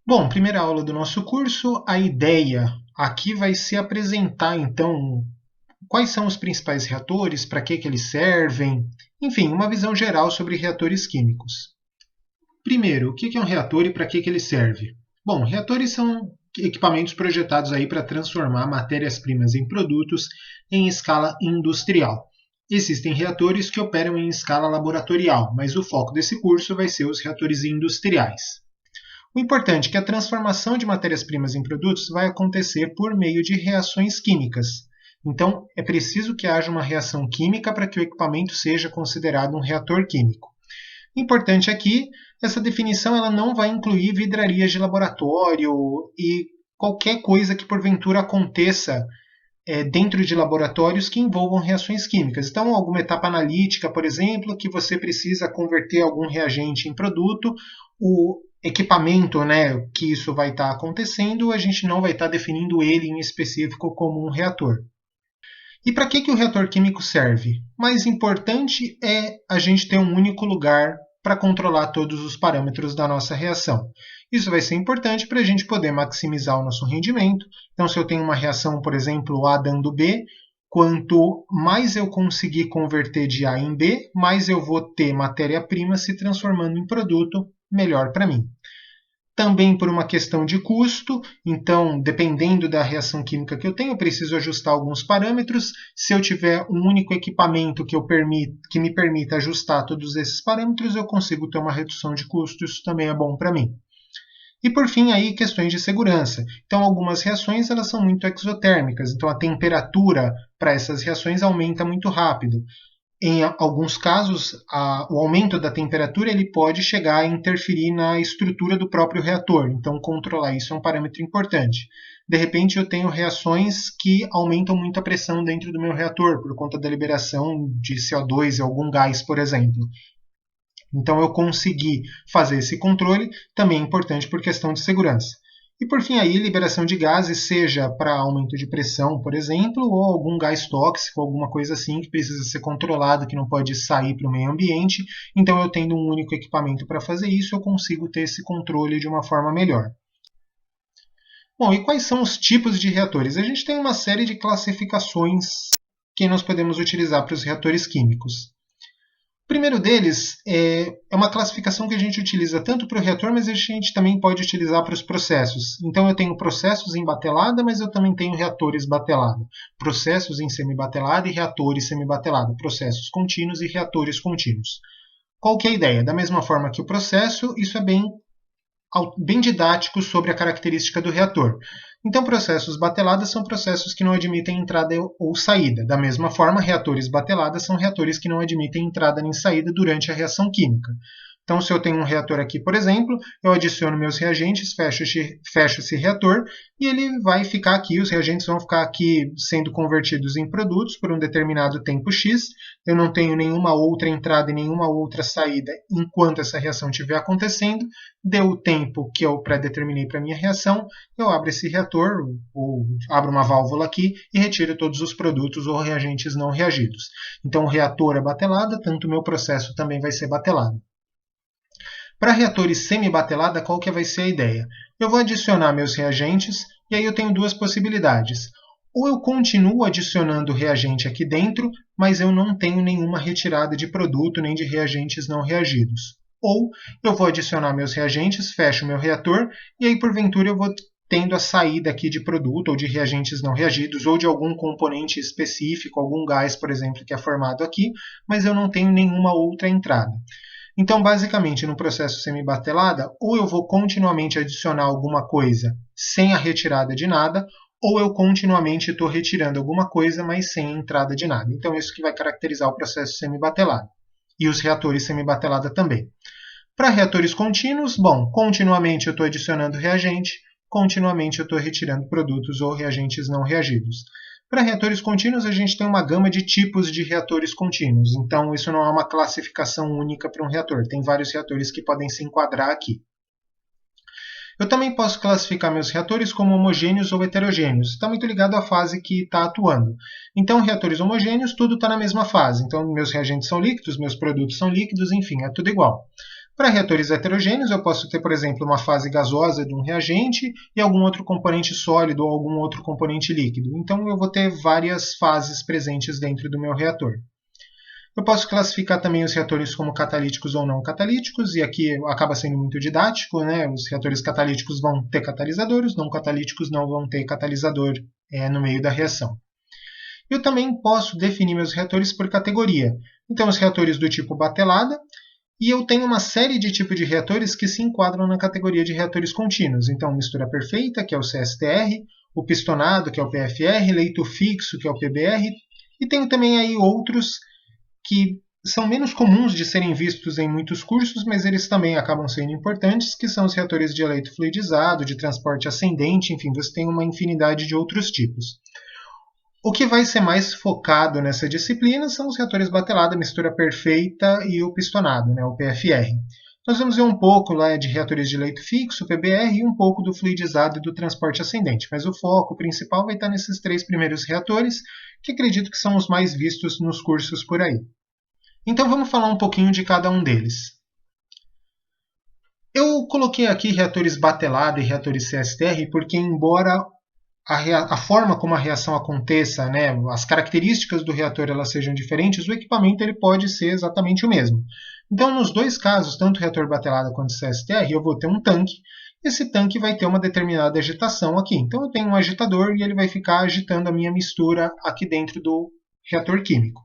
Bom, primeira aula do nosso curso, a ideia aqui vai ser apresentar, então, quais são os principais reatores, para que eles servem, enfim, uma visão geral sobre reatores químicos. Primeiro, o que é um reator e para que ele serve? Bom, reatores são equipamentos projetados aí para transformar matérias-primas em produtos em escala industrial. Existem reatores que operam em escala laboratorial, mas o foco desse curso vai ser os reatores industriais. O importante é que a transformação de matérias-primas em produtos vai acontecer por meio de reações químicas. Então, é preciso que haja uma reação química para que o equipamento seja considerado um reator químico. Importante aqui, essa definição ela não vai incluir vidrarias de laboratório e qualquer coisa que porventura aconteça dentro de laboratórios que envolvam reações químicas. Então, alguma etapa analítica, por exemplo, que você precisa converter algum reagente em produto, o equipamento, que isso vai estar acontecendo, a gente não vai estar definindo ele em específico como um reator. E para que o reator químico serve? Mais importante é a gente ter um único lugar para controlar todos os parâmetros da nossa reação. Isso vai ser importante para a gente poder maximizar o nosso rendimento. Então, se eu tenho uma reação, por exemplo, A dando B, quanto mais eu conseguir converter de A em B, mais eu vou ter matéria-prima se transformando em produto, melhor para mim. Também por uma questão de custo, então, dependendo da reação química que eu tenho, eu preciso ajustar alguns parâmetros. Se eu tiver um único equipamento que me permita ajustar todos esses parâmetros, eu consigo ter uma redução de custo, isso também é bom para mim. E por fim, aí, questões de segurança. Então, algumas reações elas são muito exotérmicas, então a temperatura para essas reações aumenta muito rápido. Em alguns casos, o aumento da temperatura ele pode chegar a interferir na estrutura do próprio reator, então controlar isso é um parâmetro importante. De repente, eu tenho reações que aumentam muito a pressão dentro do meu reator, por conta da liberação de CO2 e algum gás, por exemplo. Então, eu conseguir fazer esse controle também é importante por questão de segurança. E por fim, aí, liberação de gases, seja para aumento de pressão, por exemplo, ou algum gás tóxico, alguma coisa assim que precisa ser controlado, que não pode sair para o meio ambiente. Então, eu tendo um único equipamento para fazer isso, eu consigo ter esse controle de uma forma melhor. Bom, e quais são os tipos de reatores? A gente tem uma série de classificações que nós podemos utilizar para os reatores químicos. O primeiro deles é uma classificação que a gente utiliza tanto para o reator, mas a gente também pode utilizar para os processos. Então, eu tenho processos em batelada, mas eu também tenho reatores batelada. Processos em semibatelada e reatores semibatelada. Processos contínuos e reatores contínuos. Qual que é a ideia? Da mesma forma que o processo, isso é bem didático sobre a característica do reator. Então, processos bateladas são processos que não admitem entrada ou saída. Da mesma forma, reatores bateladas são reatores que não admitem entrada nem saída durante a reação química. Então, se eu tenho um reator aqui, por exemplo, eu adiciono meus reagentes, fecho esse reator e ele vai ficar aqui, os reagentes vão ficar aqui sendo convertidos em produtos por um determinado tempo X. Eu não tenho nenhuma outra entrada e nenhuma outra saída enquanto essa reação estiver acontecendo. Deu o tempo que eu pré-determinei para a minha reação, eu abro esse reator, ou abro uma válvula aqui e retiro todos os produtos ou reagentes não reagidos. Então, o reator é batelada, tanto o meu processo também vai ser batelado. Para reatores semi-batelada, qual que vai ser a ideia? Eu vou adicionar meus reagentes e aí eu tenho duas possibilidades. Ou eu continuo adicionando reagente aqui dentro, mas eu não tenho nenhuma retirada de produto nem de reagentes não reagidos. Ou eu vou adicionar meus reagentes, fecho meu reator e aí porventura eu vou tendo a saída aqui de produto ou de reagentes não reagidos ou de algum componente específico, algum gás, por exemplo, que é formado aqui, mas eu não tenho nenhuma outra entrada. Então, basicamente, no processo semibatelada, ou eu vou continuamente adicionar alguma coisa sem a retirada de nada, ou eu continuamente estou retirando alguma coisa, mas sem a entrada de nada. Então, isso que vai caracterizar o processo semibatelada. E os reatores semibatelada também. Para reatores contínuos, bom, continuamente eu estou adicionando reagente, continuamente eu estou retirando produtos ou reagentes não reagidos. Para reatores contínuos, a gente tem uma gama de tipos de reatores contínuos, então isso não é uma classificação única para um reator, tem vários reatores que podem se enquadrar aqui. Eu também posso classificar meus reatores como homogêneos ou heterogêneos, está muito ligado à fase que está atuando. Então, reatores homogêneos, tudo está na mesma fase, então meus reagentes são líquidos, meus produtos são líquidos, enfim, é tudo igual. Para reatores heterogêneos, eu posso ter, por exemplo, uma fase gasosa de um reagente e algum outro componente sólido ou algum outro componente líquido. Então, eu vou ter várias fases presentes dentro do meu reator. Eu posso classificar também os reatores como catalíticos ou não catalíticos, e aqui acaba sendo muito didático, né? Os reatores catalíticos vão ter catalisador, os não catalíticos não vão ter catalisador no meio da reação. Eu também posso definir meus reatores por categoria. Então, os reatores do tipo batelada, e eu tenho uma série de tipos de reatores que se enquadram na categoria de reatores contínuos. Então, mistura perfeita, que é o CSTR, o pistonado, que é o PFR, leito fixo, que é o PBR, e tenho também aí outros que são menos comuns de serem vistos em muitos cursos, mas eles também acabam sendo importantes, que são os reatores de leito fluidizado, de transporte ascendente, enfim, você tem uma infinidade de outros tipos. O que vai ser mais focado nessa disciplina são os reatores batelada, mistura perfeita e o pistonado, né, o PFR. Nós vamos ver um pouco lá de reatores de leito fixo, PBR, e um pouco do fluidizado e do transporte ascendente, mas o foco principal vai estar nesses 3 primeiros reatores, que acredito que são os mais vistos nos cursos por aí. Então vamos falar um pouquinho de cada um deles. Eu coloquei aqui reatores batelada e reatores CSTR porque, embora a forma como a reação aconteça, né, as características do reator elas sejam diferentes, o equipamento ele pode ser exatamente o mesmo. Então, nos dois casos, tanto o reator batelada quanto o CSTR, eu vou ter um tanque. Esse tanque vai ter uma determinada agitação aqui. Então, eu tenho um agitador e ele vai ficar agitando a minha mistura aqui dentro do reator químico.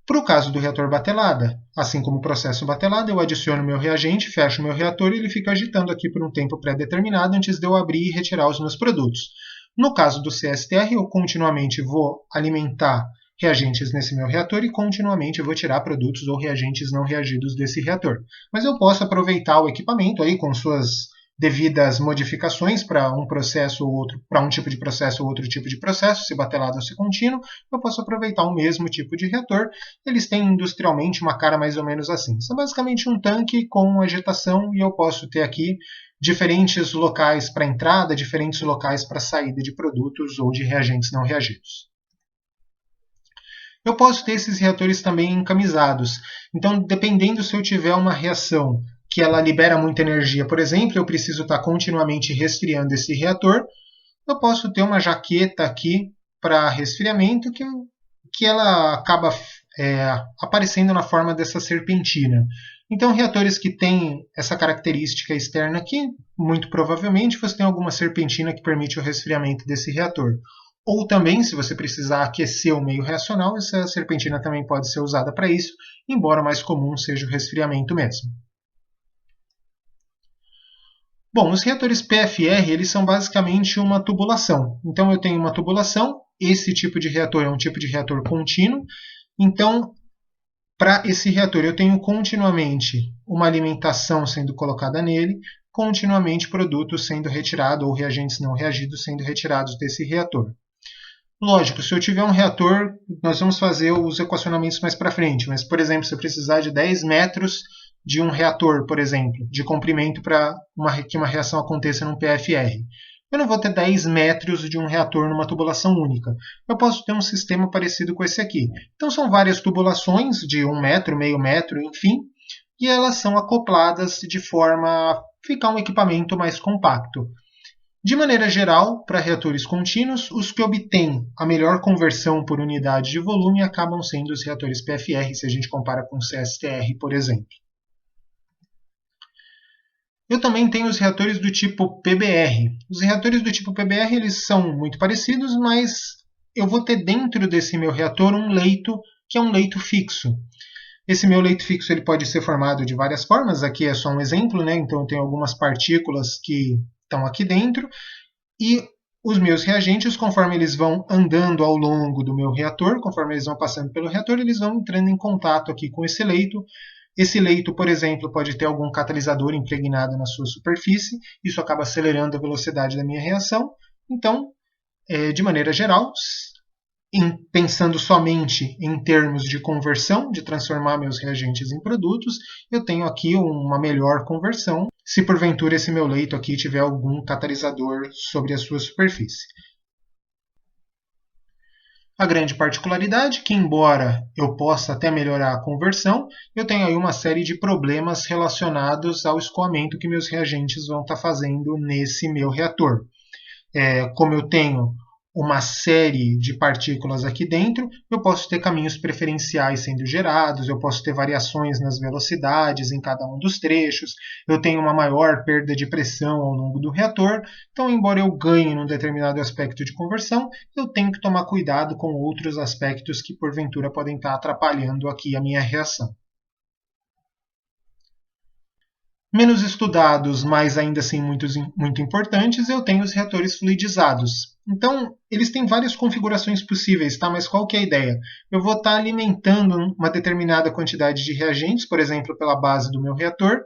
Para o caso do reator batelada, assim como o processo batelada, eu adiciono meu reagente, fecho meu reator e ele fica agitando aqui por um tempo pré-determinado antes de eu abrir e retirar os meus produtos. No caso do CSTR, eu continuamente vou alimentar reagentes nesse meu reator e continuamente vou tirar produtos ou reagentes não reagidos desse reator. Mas eu posso aproveitar o equipamento aí com suas devidas modificações para um processo ou outro, para um tipo de processo ou outro tipo de processo, se batelado ou se contínuo, eu posso aproveitar o mesmo tipo de reator. Eles têm industrialmente uma cara mais ou menos assim. São basicamente um tanque com agitação e eu posso ter aqui diferentes locais para entrada, diferentes locais para saída de produtos ou de reagentes não reagidos. Eu posso ter esses reatores também encamisados. Então, dependendo se eu tiver uma reação que ela libera muita energia, por exemplo, eu preciso estar continuamente resfriando esse reator, eu posso ter uma jaqueta aqui para resfriamento que ela acaba aparecendo na forma dessa serpentina. Então, reatores que têm essa característica externa aqui, muito provavelmente você tem alguma serpentina que permite o resfriamento desse reator. Ou também, se você precisar aquecer o meio reacional, essa serpentina também pode ser usada para isso, embora mais comum seja o resfriamento mesmo. Bom, os reatores PFR eles são basicamente uma tubulação. Então eu tenho uma tubulação, esse tipo de reator é um tipo de reator contínuo. Então, para esse reator eu tenho continuamente uma alimentação sendo colocada nele, continuamente produtos sendo retirados ou reagentes não reagidos sendo retirados desse reator. Lógico, se eu tiver um reator, nós vamos fazer os equacionamentos mais para frente, mas, por exemplo, se eu precisar de 10 metros de um reator, por exemplo, de comprimento para que uma reação aconteça num PFR, eu não vou ter 10 metros de um reator numa tubulação única. Eu posso ter um sistema parecido com esse aqui. Então, são várias tubulações de 1 metro, meio metro, enfim, e elas são acopladas de forma a ficar um equipamento mais compacto. De maneira geral, para reatores contínuos, os que obtêm a melhor conversão por unidade de volume acabam sendo os reatores PFR, se a gente compara com o CSTR, por exemplo. Eu também tenho os reatores do tipo PBR. Os reatores do tipo PBR eles são muito parecidos, mas eu vou ter dentro desse meu reator um leito que é um leito fixo. Esse meu leito fixo ele pode ser formado de várias formas, aqui é só um exemplo, né? Então eu tenho algumas partículas que estão aqui dentro, e os meus reagentes, conforme eles vão andando ao longo do meu reator, conforme eles vão passando pelo reator, eles vão entrando em contato aqui com esse leito. Esse leito, por exemplo, pode ter algum catalisador impregnado na sua superfície, isso acaba acelerando a velocidade da minha reação. Então, de maneira geral, pensando somente em termos de conversão, de transformar meus reagentes em produtos, eu tenho aqui uma melhor conversão, se porventura esse meu leito aqui tiver algum catalisador sobre a sua superfície. A grande particularidade é que, embora eu possa até melhorar a conversão, eu tenho aí uma série de problemas relacionados ao escoamento que meus reagentes vão estar fazendo nesse meu reator. Como eu tenho uma série de partículas aqui dentro, eu posso ter caminhos preferenciais sendo gerados, eu posso ter variações nas velocidades em cada um dos trechos, eu tenho uma maior perda de pressão ao longo do reator, então, embora eu ganhe num determinado aspecto de conversão, eu tenho que tomar cuidado com outros aspectos que, porventura, podem estar atrapalhando aqui a minha reação. Menos estudados, mas ainda assim muito importantes, eu tenho os reatores fluidizados. Então, eles têm várias configurações possíveis, tá? Mas qual que é a ideia? Eu vou estar alimentando uma determinada quantidade de reagentes, por exemplo, pela base do meu reator,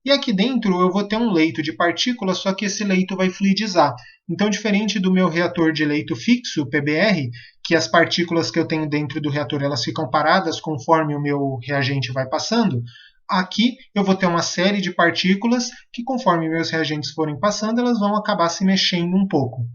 e aqui dentro eu vou ter um leito de partículas, só que esse leito vai fluidizar. Então, diferente do meu reator de leito fixo, PBR, que as partículas que eu tenho dentro do reator elas ficam paradas conforme o meu reagente vai passando, aqui eu vou ter uma série de partículas que, conforme meus reagentes forem passando, elas vão acabar se mexendo um pouco.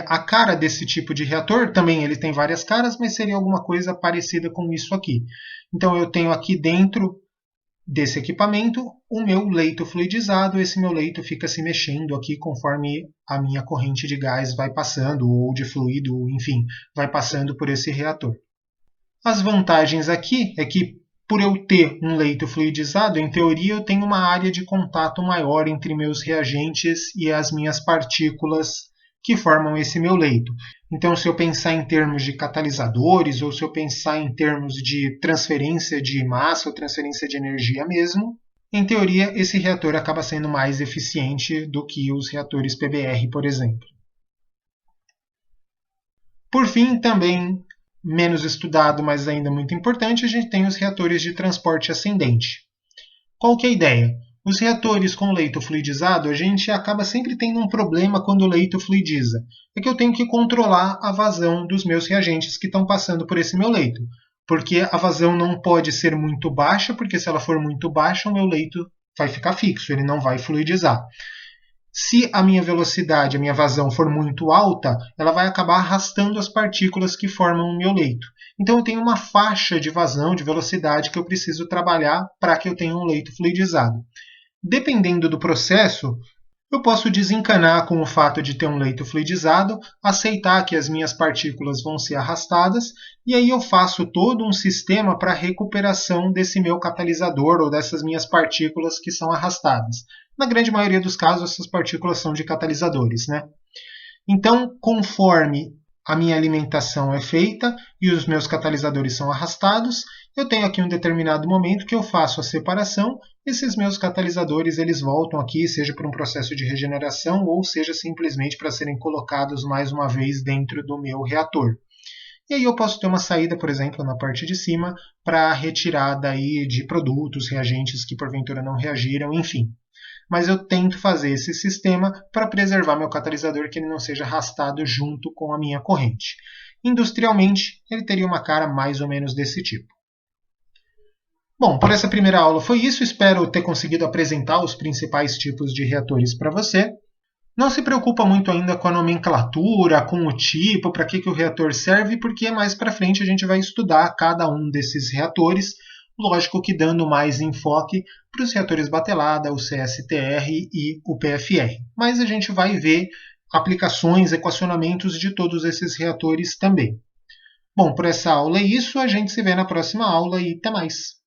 A cara desse tipo de reator, também ele tem várias caras, mas seria alguma coisa parecida com isso aqui. Então eu tenho aqui dentro desse equipamento o meu leito fluidizado, esse meu leito fica se mexendo aqui conforme a minha corrente de gás vai passando, ou de fluido, enfim, vai passando por esse reator. As vantagens aqui é que, por eu ter um leito fluidizado, em teoria eu tenho uma área de contato maior entre meus reagentes e as minhas partículas que formam esse meu leito. Então, se eu pensar em termos de catalisadores, ou se eu pensar em termos de transferência de massa ou transferência de energia mesmo, em teoria esse reator acaba sendo mais eficiente do que os reatores PBR, por exemplo. Por fim, também menos estudado, mas ainda muito importante, a gente tem os reatores de transporte ascendente. Qual que é a ideia? Os reatores com leito fluidizado, a gente acaba sempre tendo um problema quando o leito fluidiza. É que eu tenho que controlar a vazão dos meus reagentes que estão passando por esse meu leito. Porque a vazão não pode ser muito baixa, porque se ela for muito baixa, o meu leito vai ficar fixo, ele não vai fluidizar. Se a minha velocidade, a minha vazão for muito alta, ela vai acabar arrastando as partículas que formam o meu leito. Então eu tenho uma faixa de vazão, de velocidade que eu preciso trabalhar para que eu tenha um leito fluidizado. Dependendo do processo, eu posso desencanar com o fato de ter um leito fluidizado, aceitar que as minhas partículas vão ser arrastadas, e aí eu faço todo um sistema para a recuperação desse meu catalisador ou dessas minhas partículas que são arrastadas. Na grande maioria dos casos, essas partículas são de catalisadores, né? Então, conforme a minha alimentação é feita e os meus catalisadores são arrastados, eu tenho aqui um determinado momento que eu faço a separação, esses meus catalisadores eles voltam aqui, seja por um processo de regeneração ou seja simplesmente para serem colocados mais uma vez dentro do meu reator. E aí eu posso ter uma saída, por exemplo, na parte de cima para retirada aí de produtos, reagentes que porventura não reagiram, enfim. Mas eu tento fazer esse sistema para preservar meu catalisador que ele não seja arrastado junto com a minha corrente. Industrialmente, ele teria uma cara mais ou menos desse tipo. Bom, por essa primeira aula foi isso. Espero ter conseguido apresentar os principais tipos de reatores para você. Não se preocupa muito ainda com a nomenclatura, com o tipo, para que o reator serve, porque mais para frente a gente vai estudar cada um desses reatores, lógico que dando mais enfoque para os reatores Batelada, o CSTR e o PFR. Mas a gente vai ver aplicações, equacionamentos de todos esses reatores também. Bom, por essa aula é isso, a gente se vê na próxima aula e até mais!